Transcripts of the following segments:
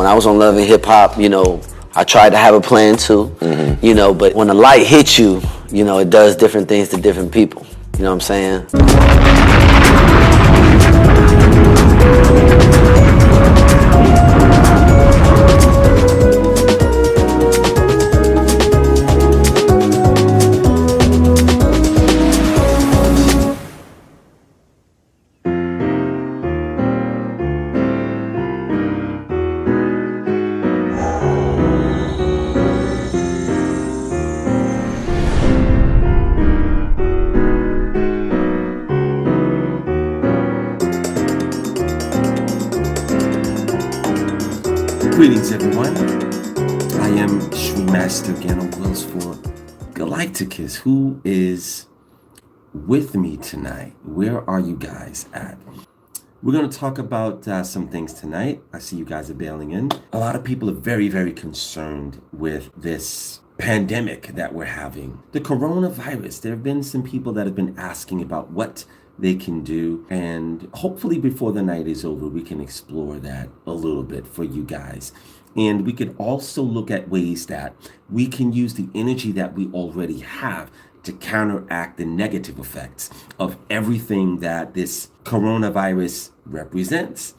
I was on Love and Hip Hop, I tried to have a plan too, but when the light hits you, it does different things to different people. You know what I'm saying? Greetings, everyone. I am Sri Master Gano Wills for Galighticus. Who is with me tonight? Where are you guys at? We're going to talk about some things tonight. I see you guys are bailing in. A lot of people are very, very concerned with this pandemic that we're having. The coronavirus. There have been some people that have been asking about what they can do, and hopefully before the night is over we can explore that a little bit for you guys. And we could also look at ways that we can use the energy that we already have to counteract the negative effects of everything that this coronavirus represents.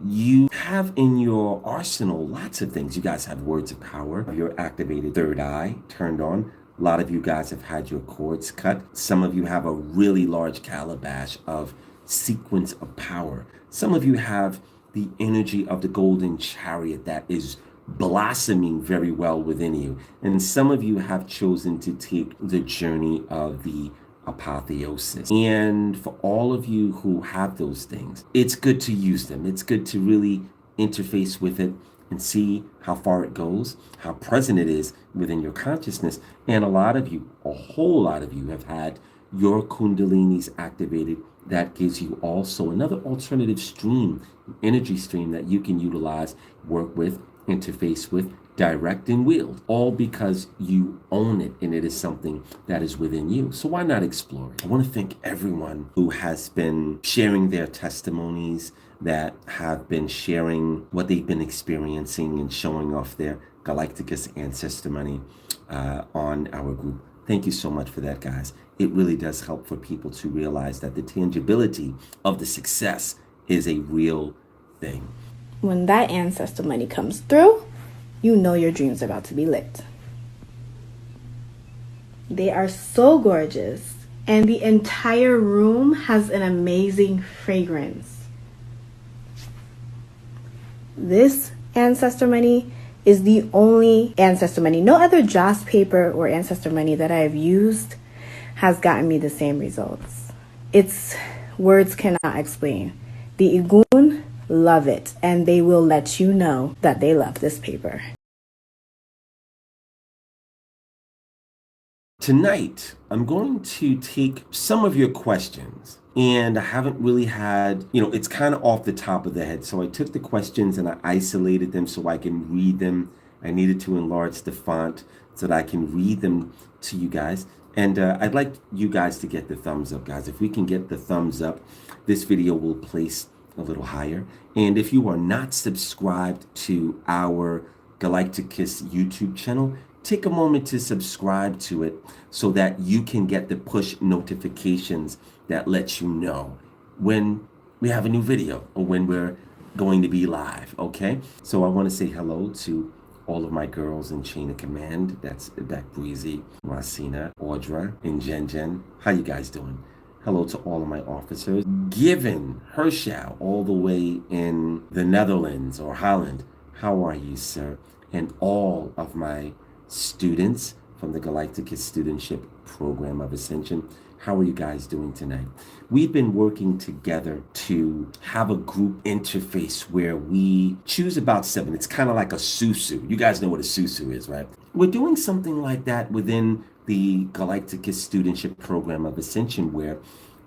You have in your arsenal lots of things. You guys have words of power, your activated third eye turned on. A lot of you guys have had your cords cut. Some of you have a really large calabash of sequence of power. Some of you have the energy of the golden chariot that is blossoming very well within you. And some of you have chosen to take the journey of the Apotheosis. And for all of you who have those things, it's good to use them. It's good to really interface with it and see how far it goes, how present it is within your consciousness. And a lot of you, a whole lot of you, have had your Kundalinis activated. That gives you also another alternative stream, energy stream that you can utilize, work with, interface with, direct and wield, all because you own it and it is something that is within you. So why not explore it? I want to thank everyone who has been sharing their testimonies, that have been sharing what they've been experiencing and showing off their Galighticus ancestor money on our group. Thank you so much for that, guys. It really does help for people to realize that the tangibility of the success is a real thing. When that ancestor money comes through, you know your dreams are about to be lit. They are so gorgeous, and the entire room has an amazing fragrance. This ancestor money is the only ancestor money. No other Joss paper or ancestor money that I have used has gotten me the same results. It's words cannot explain. The Igun love it, and they will let you know that they love this paper. Tonight, I'm going to take some of your questions, and I haven't really had, it's kind of off the top of the head. So I took the questions and I isolated them so I can read them. I needed to enlarge the font so that I can read them to you guys. And I'd like you guys to get the thumbs up, guys. If we can get the thumbs up, this video will place a little higher. And if you are not subscribed to our Galighticus YouTube channel, take a moment to subscribe to it so that you can get the push notifications that lets you know when we have a new video or when we're going to be live, okay? So I want to say hello to all of my girls in chain of command. That's Beck Breezy, Rosina, Audra, and Jen. How you guys doing? Hello to all of my officers. Given Herschel, all the way in the Netherlands or Holland. How are you, sir? And all of my students from the Galighticus Studentship Program of Ascension. How are you guys doing tonight? We've been working together to have a group interface where we choose about 7. It's kind of like a susu. You guys know what a susu is, right? We're doing something like that within the Galighticus Studentship Program of Ascension, where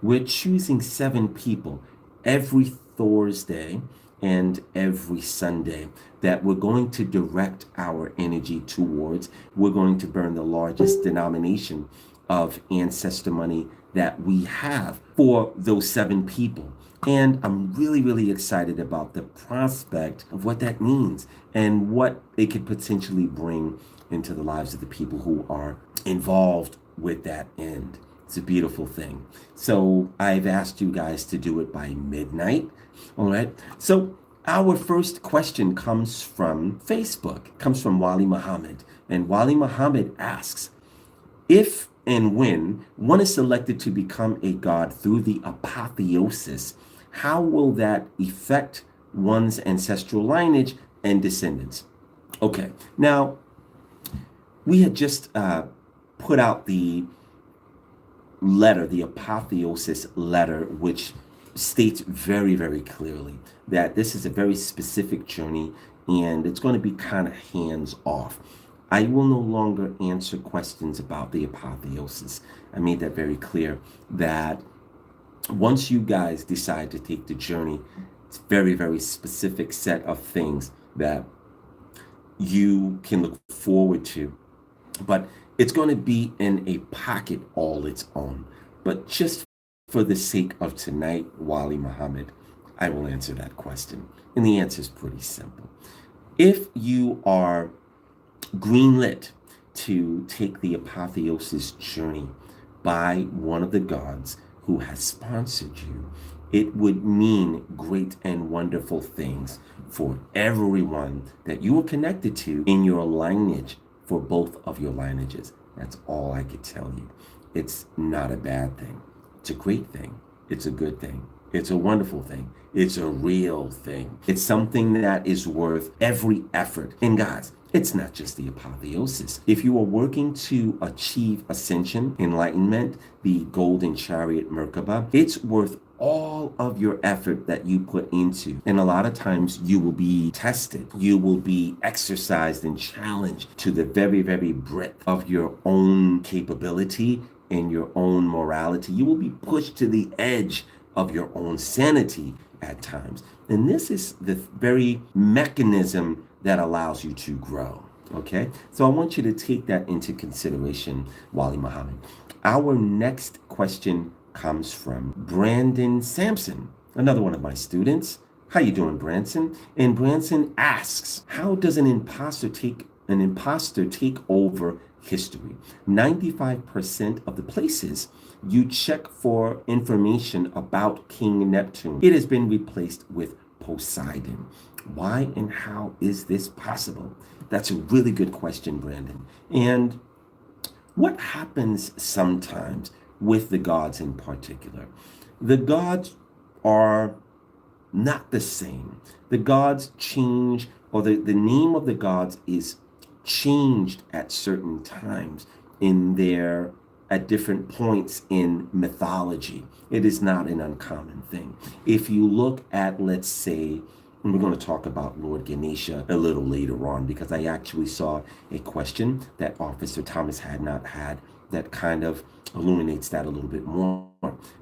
we're choosing 7 people every Thursday and every Sunday that we're going to direct our energy towards. We're going to burn the largest denomination of ancestor money that we have for those 7 people. And I'm really, really excited about the prospect of what that means and what it could potentially bring into the lives of the people who are involved with that end. It's a beautiful thing. So I've asked you guys to do it by midnight. All right. So our first question comes from Facebook, comes from Wali Muhammad. And Wali Muhammad asks, if and when one is selected to become a god through the apotheosis, how will that affect one's ancestral lineage and descendants? Okay, now we had just put out the letter, the apotheosis letter, which states very, very clearly that this is a very specific journey and it's going to be kind of hands off. I will no longer answer questions about the apotheosis. I made that very clear that once you guys decide to take the journey, it's very, very specific set of things that you can look forward to. But it's going to be in a pocket all its own. But just for the sake of tonight, Wali Muhammad, I will answer that question. And the answer is pretty simple. If you are greenlit to take the apotheosis journey by one of the gods who has sponsored you, it would mean great and wonderful things for everyone that you are connected to in your lineage, for both of your lineages. That's all I could tell you. It's not a bad thing. It's a great thing. It's a good thing. It's a wonderful thing. It's a real thing. It's something that is worth every effort. And guys, it's not just the apotheosis. If you are working to achieve ascension, enlightenment, the golden chariot Merkaba, it's worth all of your effort that you put into. And a lot of times you will be tested. You will be exercised and challenged to the very, very breadth of your own capability and your own morality. You will be pushed to the edge of your own sanity at times. And this is the very mechanism that allows you to grow. Okay? So I want you to take that into consideration, Wali Muhammad. Our next question comes from Brandon Sampson, another one of my students. How you doing, Branson? And Branson asks, how does an imposter take over history? 95% of the places you check for information about King Neptune, it has been replaced with Poseidon. Why and how is this possible? That's a really good question, Brandon. And what happens sometimes with the gods in particular? The gods are not the same. The gods change, or the name of the gods is changed at certain times at different points in mythology. It is not an uncommon thing. If you look at, let's say, and we're going to talk about Lord Ganesha a little later on, because I actually saw a question that Officer Thomas had not had that kind of illuminates that a little bit more.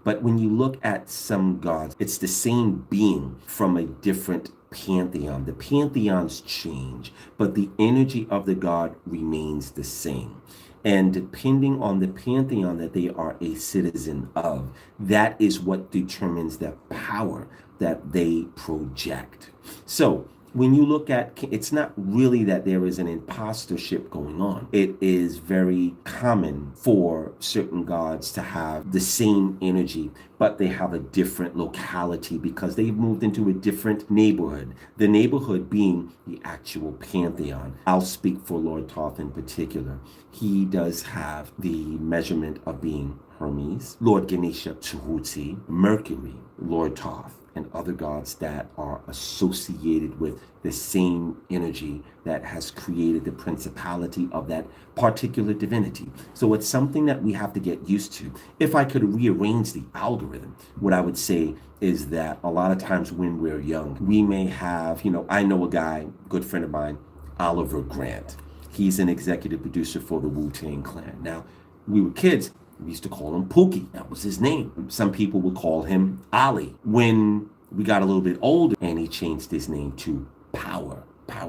But when you look at some gods, it's the same being from a different pantheon. The pantheons change, but the energy of the god remains the same. And depending on the pantheon that they are a citizen of, that is what determines the power that they project. So when you look at, it's not really that there is an impostorship going on. It is very common for certain gods to have the same energy, but they have a different locality because they've moved into a different neighborhood. The neighborhood being the actual pantheon. I'll speak for Lord Thoth in particular. He does have the measurement of being Hermes, Lord Ganesha, Tahuti, Mercury, Lord Thoth, and other gods that are associated with the same energy that has created the principality of that particular divinity. So it's something that we have to get used to. If I could rearrange the algorithm, what I would say is that a lot of times when we're young, we may have, I know a guy, good friend of mine, Oliver Grant. He's an executive producer for the Wu-Tang Clan. Now, we were kids, we used to call him Pookie. That was his name. Some people would call him Ali. When we got a little bit older and he changed his name to Power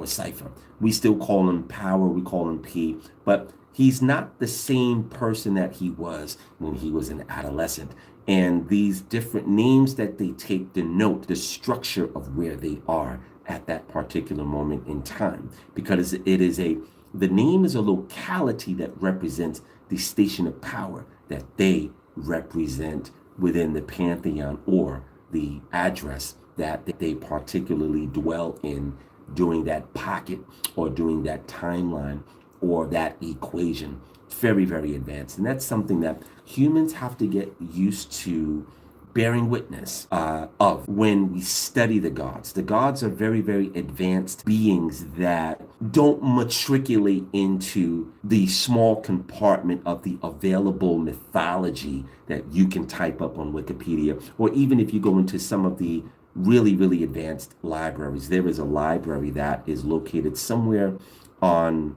Cypher. We still call him Power, we call him P, but he's not the same person that he was when he was an adolescent. And these different names that they take denote the structure of where they are at that particular moment in time. Because the name is a locality that represents the station of power that they represent within the pantheon, or the address that they particularly dwell in during that pocket or during that timeline or that equation. Very, very advanced. And that's something that humans have to get used to bearing witness of when we study the gods. The gods are very, very advanced beings that don't matriculate into the small compartment of the available mythology that you can type up on Wikipedia, or even if you go into some of the really, really advanced libraries. There is a library that is located somewhere on,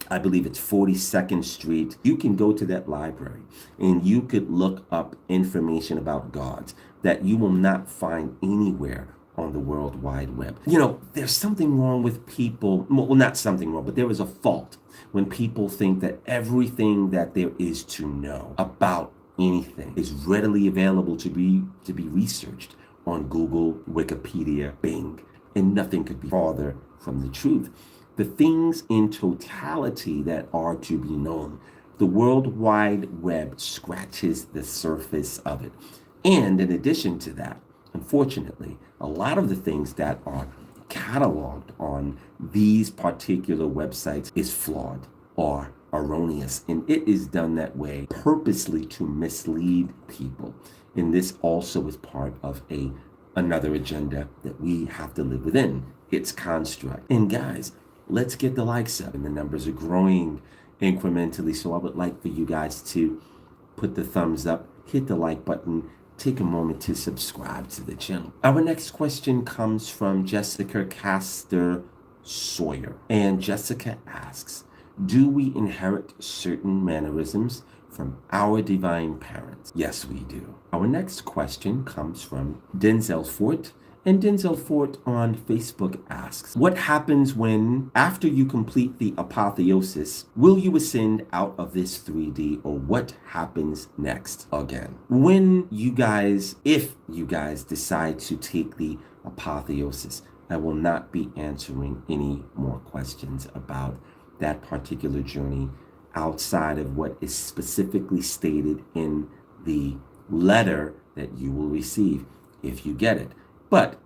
I believe it's 42nd Street. You can go to that library and you could look up information about gods that you will not find anywhere on the World Wide Web. You know, there's something wrong with people. Well, not something wrong, but there is a fault when people think that everything that there is to know about anything is readily available to be researched on Google, Wikipedia, Bing, and nothing could be farther from the truth. The things in totality that are to be known, the World Wide Web scratches the surface of it. And in addition to that, unfortunately, a lot of the things that are cataloged on these particular websites is flawed or erroneous. And it is done that way purposely to mislead people. And this also is part of another agenda that we have to live within, its construct. And guys, let's get the likes up, and the numbers are growing incrementally. So I would like for you guys to put the thumbs up, hit the like button, take a moment to subscribe to the channel. Our next question comes from Jessica Castor Sawyer. And Jessica asks, do we inherit certain mannerisms from our divine parents? Yes, we do. Our next question comes from Denzel Fort. And Denzel Fort on Facebook asks, what happens when, after you complete the apotheosis, will you ascend out of this 3D, or what happens next again? When you guys, if you guys decide to take the apotheosis, I will not be answering any more questions about that particular journey outside of what is specifically stated in the letter that you will receive if you get it. But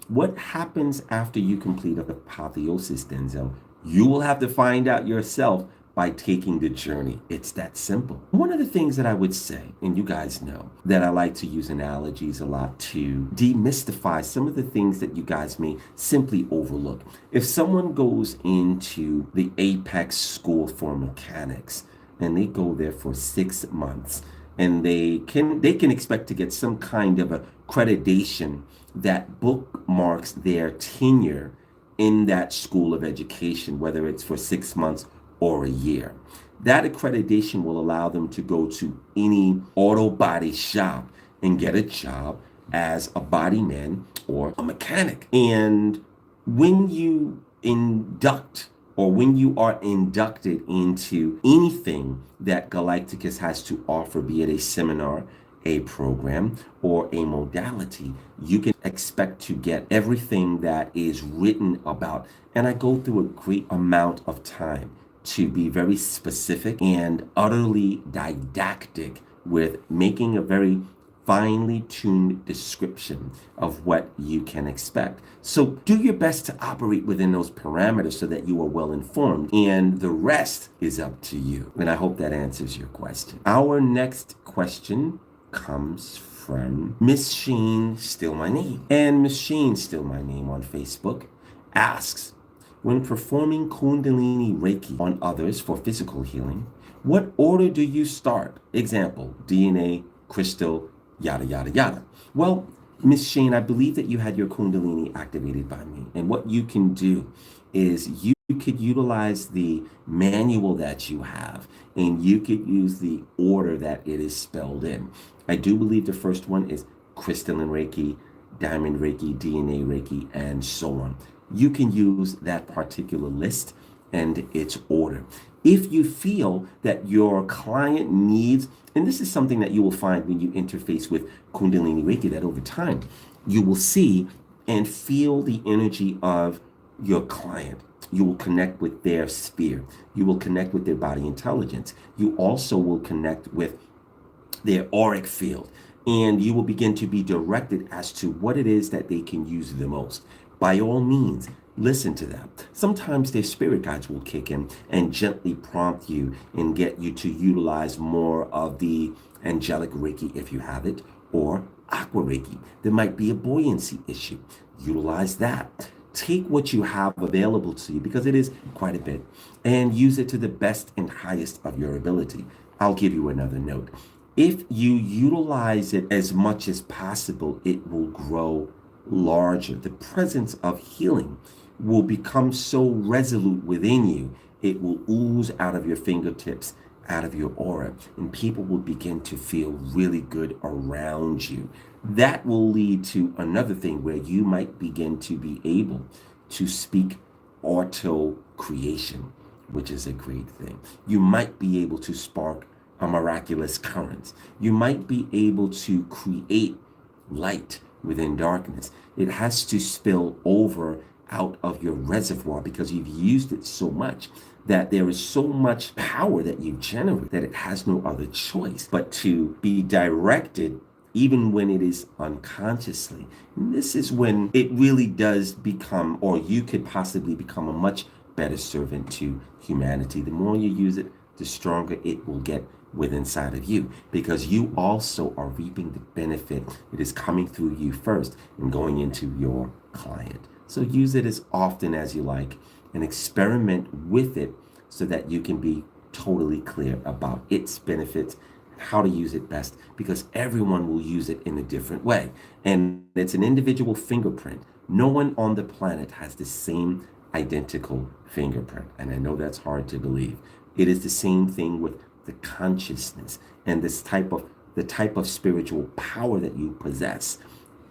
what happens after you complete the apotheosis, Denzel? You will have to find out yourself by taking the journey. It's that simple. One of the things that I would say, and you guys know that I like to use analogies a lot to demystify some of the things that you guys may simply overlook. If someone goes into the Apex School for Mechanics and they go there for 6 months, and they can expect to get some kind of accreditation that bookmarks their tenure in that school of education, whether it's for 6 months or a year. That accreditation will allow them to go to any auto body shop and get a job as a bodyman or a mechanic. And when you when you are inducted into anything that Galighticus has to offer, be it a seminar, a program, or a modality, you can expect to get everything that is written about. And I go through a great amount of time to be very specific and utterly didactic with making a very finely tuned description of what you can expect. So do your best to operate within those parameters so that you are well informed, and the rest is up to you. And I hope that answers your question. Our next question comes from Miss Sheen, Still My Name. And Miss Sheen, Still My Name on Facebook asks, when performing Kundalini Reiki on others for physical healing, what order do you start? Example, DNA, crystal, yada, yada, yada. Well, Miss Shane, I believe that you had your Kundalini activated by me. And what you can do is you could utilize the manual that you have, and you could use the order that it is spelled in. I do believe the first one is crystalline Reiki, diamond Reiki, DNA Reiki, and so on. You can use that particular list and its order. If you feel that your client needs, and this is something that you will find when you interface with Kundalini Reiki, that over time you will see and feel the energy of your client. You will connect with their sphere. You will connect with their body intelligence. You also will connect with their auric field. And you will begin to be directed as to what it is that they can use the most. By all means, listen to them. Sometimes their spirit guides will kick in and gently prompt you and get you to utilize more of the angelic Reiki if you have it, or aqua Reiki. There might be a buoyancy issue. Utilize that. Take what you have available to you, because it is quite a bit, and use it to the best and highest of your ability. I'll give you another note. If you utilize it as much as possible, it will grow larger. The presence of healing will become so resolute within you, it will ooze out of your fingertips, out of your aura, and people will begin to feel really good around you. That will lead to another thing where you might begin to be able to speak auto creation, which is a great thing. You might be able to spark a miraculous current. You might be able to create light within darkness. It has to spill over out of your reservoir because you've used it so much that there is so much power that you generate that it has no other choice but to be directed, even when it is unconsciously. And this is when it really does become, or you could possibly become, a much better servant to humanity. The more you use it, the stronger it will get within inside of you, because you also are reaping the benefit. It is coming through you first and going into your client. So use it as often as you like and experiment with it so that you can be totally clear about its benefits, how to use it best, because everyone will use it in a different way. And it's an individual fingerprint. No one on the planet has the same identical fingerprint. And I know that's hard to believe. It is the same thing with the consciousness and the type of spiritual power that you possess.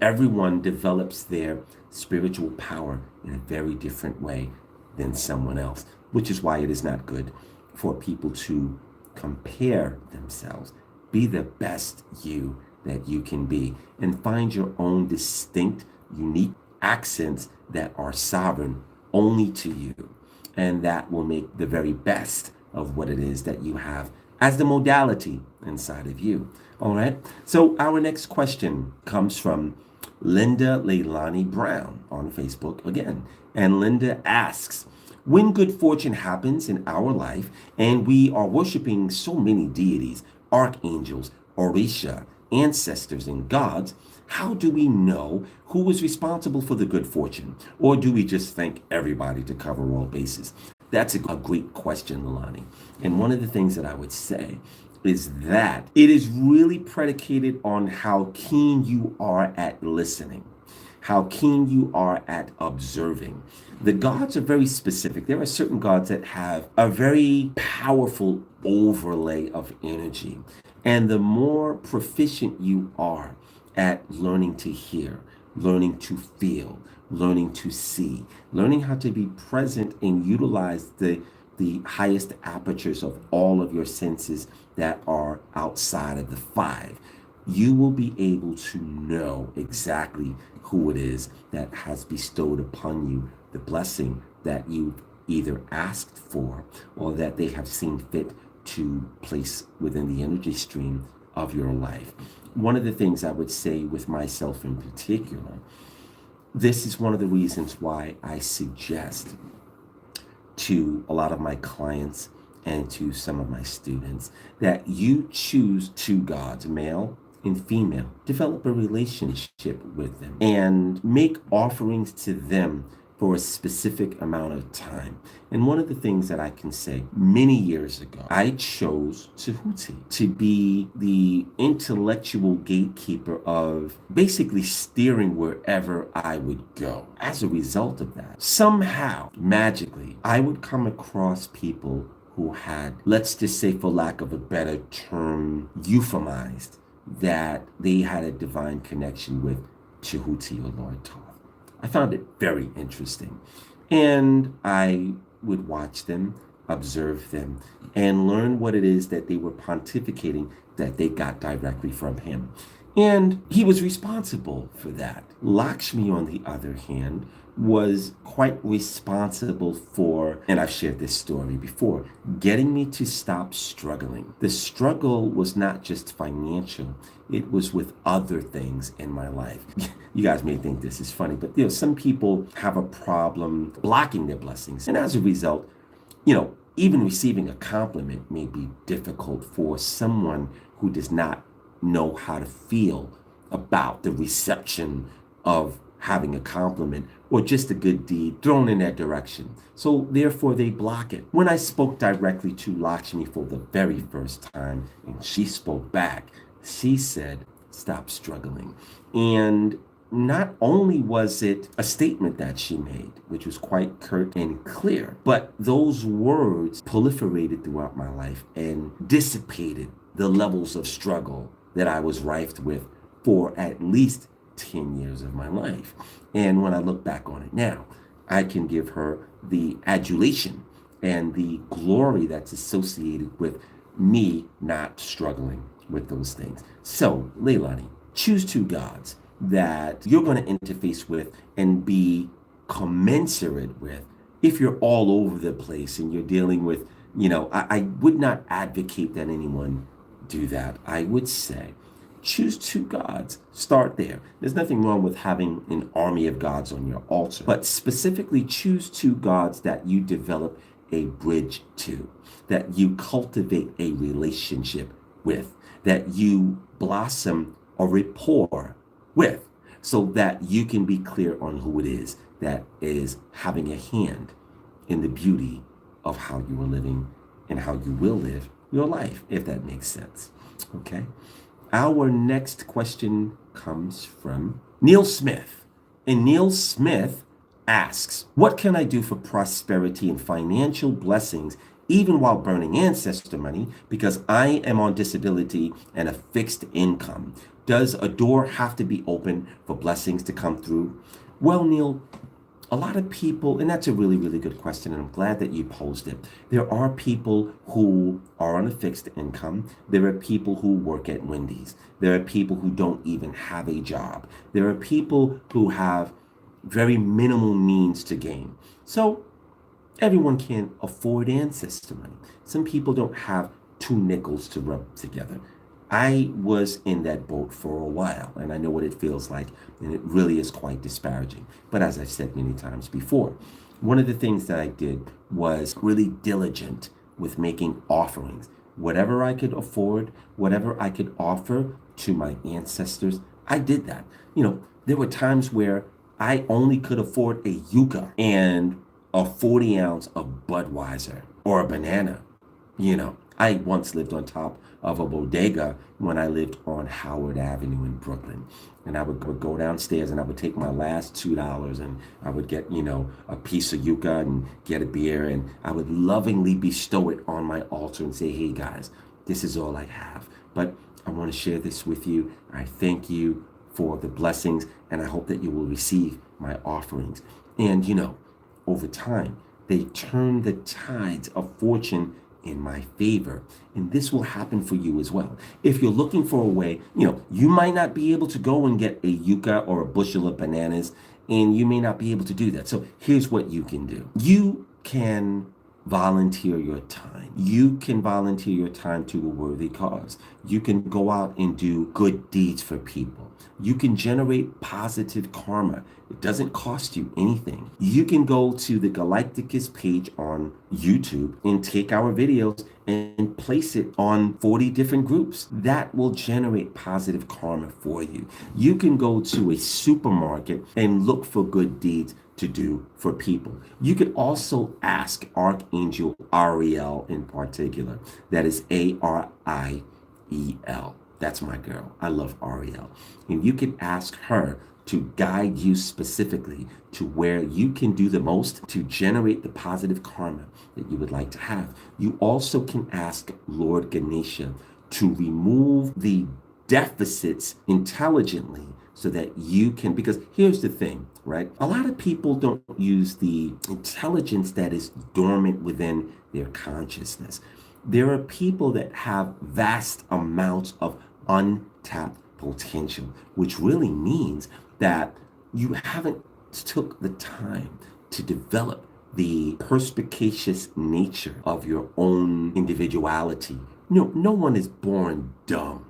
Everyone develops their spiritual power in a very different way than someone else, which is why it is not good for people to compare themselves. Be the best you that you can be and find your own distinct, unique accents that are sovereign only to you. And that will make the very best of what it is that you have as the modality inside of you. All right. So our next question comes from Linda Leilani Brown on Facebook again. And Linda asks, when good fortune happens in our life and we are worshiping so many deities, archangels, orisha, ancestors, and gods, how do we know who is responsible for the good fortune? Or do we just thank everybody to cover all bases? That's a great question, Leilani. And one of the things that I would say is that it is really predicated on how keen you are at listening, how keen you are at observing. The gods are very specific. There are certain gods that have a very powerful overlay of energy. And the more proficient you are at learning to hear, learning to feel, learning to see, learning how to be present and utilize the highest apertures of all of your senses that are outside of the five, you will be able to know exactly who it is that has bestowed upon you the blessing that you've either asked for or that they have seen fit to place within the energy stream of your life. One of the things I would say with myself in particular, this is one of the reasons why I suggest to a lot of my clients and to some of my students that you choose two gods, male and female. Develop a relationship with them and make offerings to them for a specific amount of time. And one of the things that I can say, many years ago, I chose Tahuti to be the intellectual gatekeeper of basically steering wherever I would go. As a result of that, somehow, magically, I would come across people who had, let's just say for lack of a better term, euphemized that they had a divine connection with Tahuti or Lord Thoth. I found it very interesting. And I would watch them, observe them, and learn what it is that they were pontificating that they got directly from him. And he was responsible for that. Lakshmi, on the other hand, was quite responsible for, and I've shared this story before, getting me to stop struggling. The struggle was not just financial, it was with other things in my life. You guys may think this is funny, but some people have a problem blocking their blessings. And as a result, even receiving a compliment may be difficult for someone who does not know how to feel about the reception of having a compliment or just a good deed thrown in that direction. So therefore they block it. When I spoke directly to Lakshmi for the very first time and she spoke back, she said, "Stop struggling." And not only was it a statement that she made, which was quite curt and clear, but those words proliferated throughout my life and dissipated the levels of struggle that I was rife with for at least 10 years of my life. And when I look back on it now, I can give her the adulation and the glory that's associated with me not struggling with those things. So, Leilani, choose two gods that you're going to interface with and be commensurate with. If you're all over the place and you're dealing with, I would not advocate that anyone do that. I would say choose two gods. Start there. There's nothing wrong with having an army of gods on your altar, but specifically choose two gods that you develop a bridge to, that you cultivate a relationship with, that you blossom a rapport with, so that you can be clear on who it is that is having a hand in the beauty of how you are living and how you will live your life, if that makes sense. Okay. Our next question comes from Neil Smith. And Neil Smith asks, "What can I do for prosperity and financial blessings even while burning ancestor money, because I am on disability and a fixed income? Does a door have to be open for blessings to come through?" Well, Neil, a lot of people, and that's a really, really good question, and I'm glad that you posed it. There are people who are on a fixed income. There are people who work at Wendy's. There are people who don't even have a job. There are people who have very minimal means to gain. So everyone can't afford ancestor money. Some people don't have two nickels to rub together. I was in that boat for a while, and I know what it feels like, and it really is quite disparaging. But as I've said many times before, one of the things that I did was really diligent with making offerings. Whatever I could afford, whatever I could offer to my ancestors, I did that. There were times where I only could afford a yucca and a 40 ounce of Budweiser or a banana. I once lived on top of a bodega when I lived on Howard Avenue in Brooklyn. And I would go downstairs and I would take my last $2 and I would get, a piece of yucca and get a beer, and I would lovingly bestow it on my altar and say, "Hey guys, this is all I have, but I want to share this with you. I thank you for the blessings, and I hope that you will receive my offerings." And over time, they turn the tides of fortune in my favor. And this will happen for you as well. If you're looking for a way, you might not be able to go and get a yucca or a bushel of bananas, and you may not be able to do that. So here's what you can do. You can volunteer your time. You can volunteer your time to a worthy cause. You can go out and do good deeds for people. You can generate positive karma. It doesn't cost you anything. You can go to the Galighticus page on YouTube and take our videos and place it on 40 different groups. That will generate positive karma for you. You can go to a supermarket and look for good deeds to do for people. You could also ask Archangel Ariel in particular. That is Ariel. That's my girl. I love Ariel. And you can ask her to guide you specifically to where you can do the most to generate the positive karma that you would like to have. You also can ask Lord Ganesha to remove the deficits intelligently so that you can, because here's the thing, right? A lot of people don't use the intelligence that is dormant within their consciousness. There are people that have vast amounts of untapped potential, which really means that you haven't took the time to develop the perspicacious nature of your own individuality. No one is born dumb.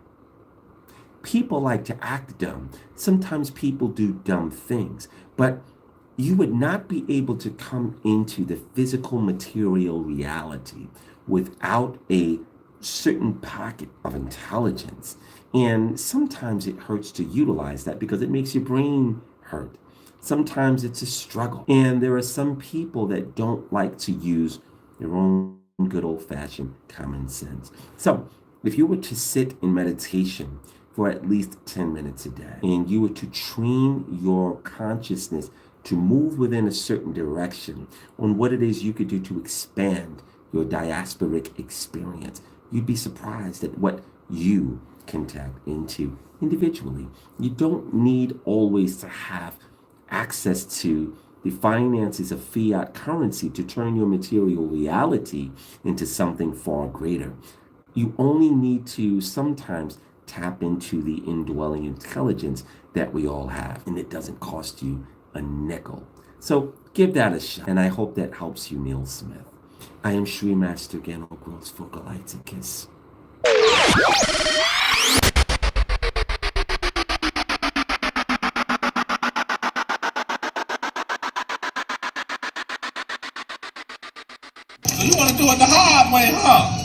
People like to act dumb. Sometimes people do dumb things, but you would not be able to come into the physical material reality without a certain pocket of intelligence. And sometimes it hurts to utilize that because it makes your brain hurt. Sometimes it's a struggle. And there are some people that don't like to use their own good old-fashioned common sense. So if you were to sit in meditation for at least 10 minutes a day, and you were to train your consciousness to move within a certain direction on what it is you could do to expand your diasporic experience, you'd be surprised at what you can tap into individually. You don't need always to have access to the finances of fiat currency to turn your material reality into something far greater. You only need to sometimes tap into the indwelling intelligence that we all have, and it doesn't cost you a nickel. So give that a shot, and I hope that helps you, Neil Smith. I am Sri Master Gano Growth for Galighticus. So you want to do it the hard way, huh?